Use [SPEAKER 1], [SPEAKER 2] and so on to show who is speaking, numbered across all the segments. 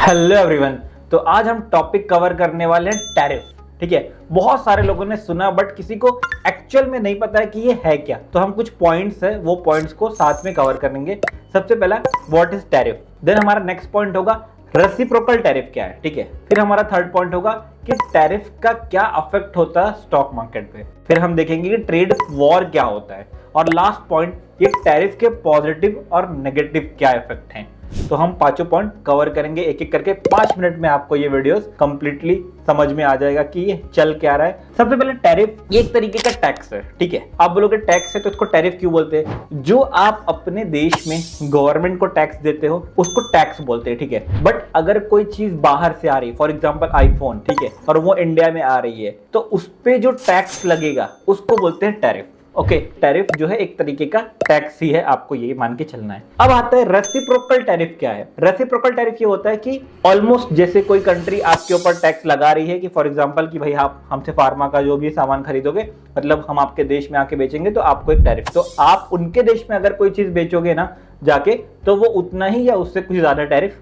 [SPEAKER 1] Hello everyone. तो आज हम टॉपिक कवर करने वाले हैं टैरिफ। ठीक है, बहुत सारे लोगों ने सुना बट किसी को एक्चुअल में नहीं पता है कि ये है क्या। तो हम कुछ पॉइंट्स है वो पॉइंट्स को साथ में कवर करेंगे। सबसे पहला व्हाट इज टैरिफ, देन हमारा नेक्स्ट पॉइंट होगा रेसिप्रोकल टैरिफ क्या है। ठीक है, फिर हमारा थर्ड पॉइंट होगा कि टैरिफ का क्या अफेक्ट होता है स्टॉक मार्केट पे। फिर हम देखेंगे कि ट्रेड वॉर क्या होता है, और लास्ट पॉइंट ये टैरिफ के पॉजिटिव और नेगेटिव क्या इफेक्ट हैं। तो हम पांचों पॉइंट कवर करेंगे एक एक करके। 5 मिनट में आपको ये वीडियोस कंप्लीटली समझ में आ जाएगा कि ये चल क्या रहा है। सबसे पहले टैरिफ एक तरीके का टैक्स है। ठीक है, आप बोलोगे टैक्स है तो इसको टैरिफ क्यों बोलते हैं? जो आप अपने देश में गवर्नमेंट को टैक्स देते हो उसको टैक्स बोलते हैं। ठीक है, बट अगर कोई चीज बाहर से आ रही है, फॉर एग्जाम्पल आईफोन, ठीक है, और वो इंडिया में आ रही है, तो उस पे जो टैक्स लगेगा उसको बोलते हैं टैरिफ। ओके, टैरिफ जो है एक तरीके का टैक्स ही है, आपको ये मान के चलना है। अब आता है रेसिप्रोकल टैरिफ क्या है। रेसिप्रोकल टैरिफ ये होता है कि ऑलमोस्ट जैसे कोई कंट्री आपके ऊपर टैक्स लगा रही है कि फॉर एग्जांपल कि भाई आप हमसे फार्मा का जो भी सामान खरीदोगे, मतलब हम आपके देश में आके बेचेंगे तो आपको एक टैरिफ। तो आप उनके देश में अगर कोई चीज बेचोगे ना जाके, तो वो उतना ही या उससे कुछ ज्यादा टैरिफ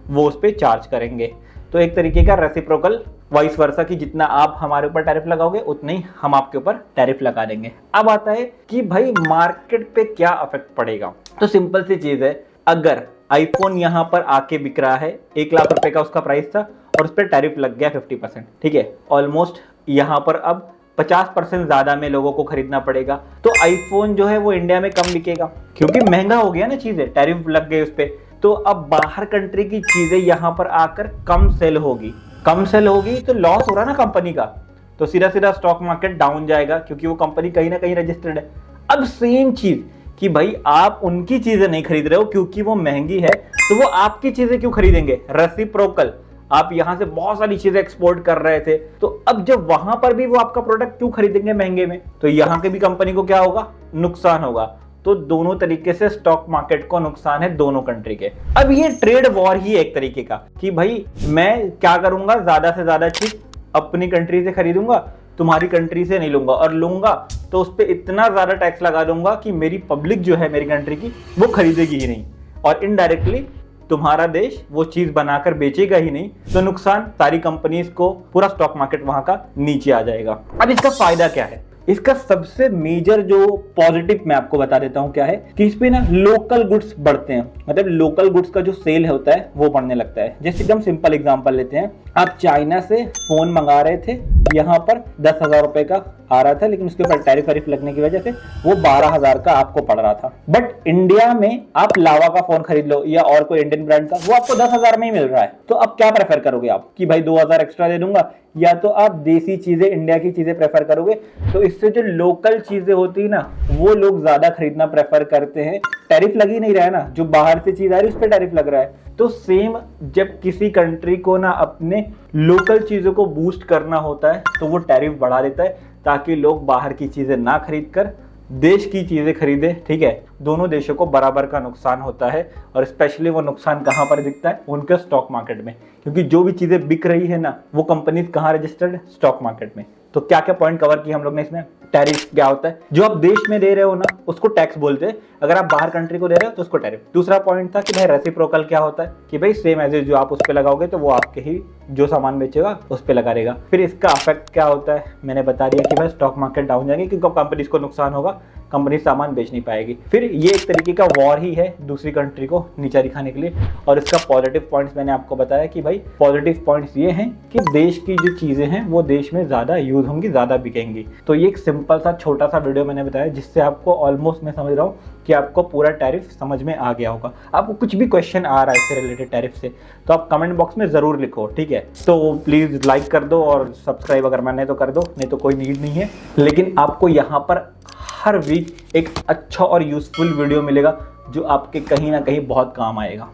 [SPEAKER 1] वो उस पर चार्ज करेंगे। तो एक तरीके का रेसिप्रोकल वाइस वर्सा कि जितना आप हमारे ऊपर टैरिफ लगाओगे उतना ही हम आपके ऊपर टैरिफ लगा देंगे। अब आता है कि भाई मार्केट पे क्या इफेक्ट पड़ेगा। तो सिंपल सी चीज है, अगर आईफोन यहां पर आके बिक रहा है, 1 लाख रुपए का उसका प्राइस था और उस पर टैरिफ लग गया 50%। ठीक है, ऑलमोस्ट यहां पर अब 50% ज्यादा में लोगों को खरीदना पड़ेगा। तो आईफोन जो है वो इंडिया में कम बिकेगा क्योंकि महंगा हो गया ना चीजें, टैरिफ लग गए उस पर। तो अब बाहर कंट्री की चीजें यहां पर आकर कम सेल होगी, कम सेल होगी तो लॉस हो रहा ना कंपनी का, तो सीधा सीधा स्टॉक मार्केट डाउन जाएगा क्योंकि वो कंपनी कहीं ना कहीं रजिस्टर्ड है। अब सेम चीज कि भाई आप उनकी चीजें नहीं खरीद रहे हो क्योंकि वो महंगी है, तो वो आपकी चीजें क्यों खरीदेंगे? रेसिप्रोकल, आप यहां से बहुत सारी चीजें एक्सपोर्ट कर रहे थे, तो अब जब वहां पर भी वो आपका प्रोडक्ट क्यों खरीदेंगे महंगे में? तो यहां के भी कंपनी को क्या होगा? नुकसान होगा। तो दोनों तरीके से स्टॉक मार्केट को नुकसान है, दोनों कंट्री के। अब ये ट्रेड वॉर ही एक तरीके का कि भाई मैं क्या करूंगा, ज्यादा से ज्यादा चीज अपनी कंट्री से खरीदूंगा, तुम्हारी कंट्री से नहीं लूंगा, और लूंगा तो उस पर इतना ज्यादा टैक्स लगा दूंगा कि मेरी पब्लिक जो है मेरी कंट्री की वो खरीदेगी ही नहीं, और इनडायरेक्टली तुम्हारा देश वो चीज बनाकर बेचेगा ही नहीं। तो नुकसान सारी कंपनीज को, पूरा स्टॉक मार्केट वहां का नीचे आ जाएगा। अब इसका फायदा क्या है? इसका सबसे मेजर जो पॉजिटिव मैं आपको बता देता हूं क्या है कि इस पे ना लोकल गुड्स बढ़ते हैं, मतलब लोकल गुड्स का जो सेल होता है वो बढ़ने लगता है। जैसे एकदम सिंपल एग्जांपल लेते हैं, आप चाइना से फोन मंगा रहे थे, यहाँ पर 10,000 रुपए का आ रहा था, लेकिन उसके ऊपर टैरिफ वैरिफ लगने की वजह से वो 12,000 का आपको पड़ रहा था। बट इंडिया में आप लावा का फोन खरीद लो या और कोई इंडियन ब्रांड का, वो आपको 10,000 में ही मिल रहा है। तो अब क्या प्रेफर करोगे आप कि भाई 2,000 एक्स्ट्रा दे दूंगा, या तो आप देसी चीजें, इंडिया की चीजें प्रेफर करोगे? तो इससे जो लोकल चीजें होती है ना, वो लोग ज्यादा खरीदना प्रेफर करते हैं। टैरिफ लग ही नहीं रहा है ना, जो बाहर से चीज आ रही है उस पर टैरिफ लग रहा है। तो सेम जब किसी कंट्री को ना अपने लोकल चीजों को बूस्ट करना होता है तो वो टैरिफ बढ़ा देता है ताकि लोग बाहर की चीजें ना खरीद कर देश की चीजें खरीदे। ठीक है, दोनों देशों को बराबर का नुकसान होता है, और स्पेशली वो नुकसान कहां पर दिखता है? उनके स्टॉक मार्केट में, क्योंकि जो भी चीजें बिक रही है ना वो कंपनीज कहां रजिस्टर्ड? स्टॉक मार्केट में। तो क्या क्या पॉइंट कवर किया हम लोग ने इसमें? टैरिफ क्या होता है, जो आप देश में दे रहे हो ना उसको टैक्स बोलते हैं, अगर आप बाहर कंट्री को दे रहे हो तो उसको टैरिफ। दूसरा पॉइंट था कि भाई रेसिप्रोकल क्या होता है कि भाई सेम एज जो आप उस पर लगाओगे तो वो आपके ही जो सामान बेचेगा उस पर लगा रहेगा। फिर इसका इफेक्ट क्या होता है मैंने बता दिया कि भाई स्टॉक मार्केट डाउन जाएगी क्योंकि कंपनीज को नुकसान होगा, कंपनी सामान बेच नहीं पाएगी। फिर ये एक तरीके का वॉर ही है दूसरी कंट्री को नीचा दिखाने के लिए। और इसका पॉजिटिव पॉइंट्स मैंने आपको बताया कि भाई पॉजिटिव पॉइंट्स ये हैं कि देश की जो चीजें हैं वो देश में ज्यादा यूज होंगी, ज्यादा बिकेंगी। तो ये एक सिंपल सा छोटा सा वीडियो मैंने बताया जिससे आपको ऑलमोस्ट मैं समझ रहा हूँ कि आपको पूरा टैरिफ समझ में आ गया होगा। आपको कुछ भी क्वेश्चन आ रहा है इससे रिलेटेड टैरिफ से तो आप कमेंट बॉक्स में जरूर लिखो। ठीक है, तो प्लीज लाइक कर दो और सब्सक्राइब अगर मैंने तो कर दो, नहीं तो कोई नीड नहीं है। लेकिन आपको यहाँ पर हर वीक एक अच्छा और यूजफुल वीडियो मिलेगा जो आपके कहीं ना कहीं बहुत काम आएगा।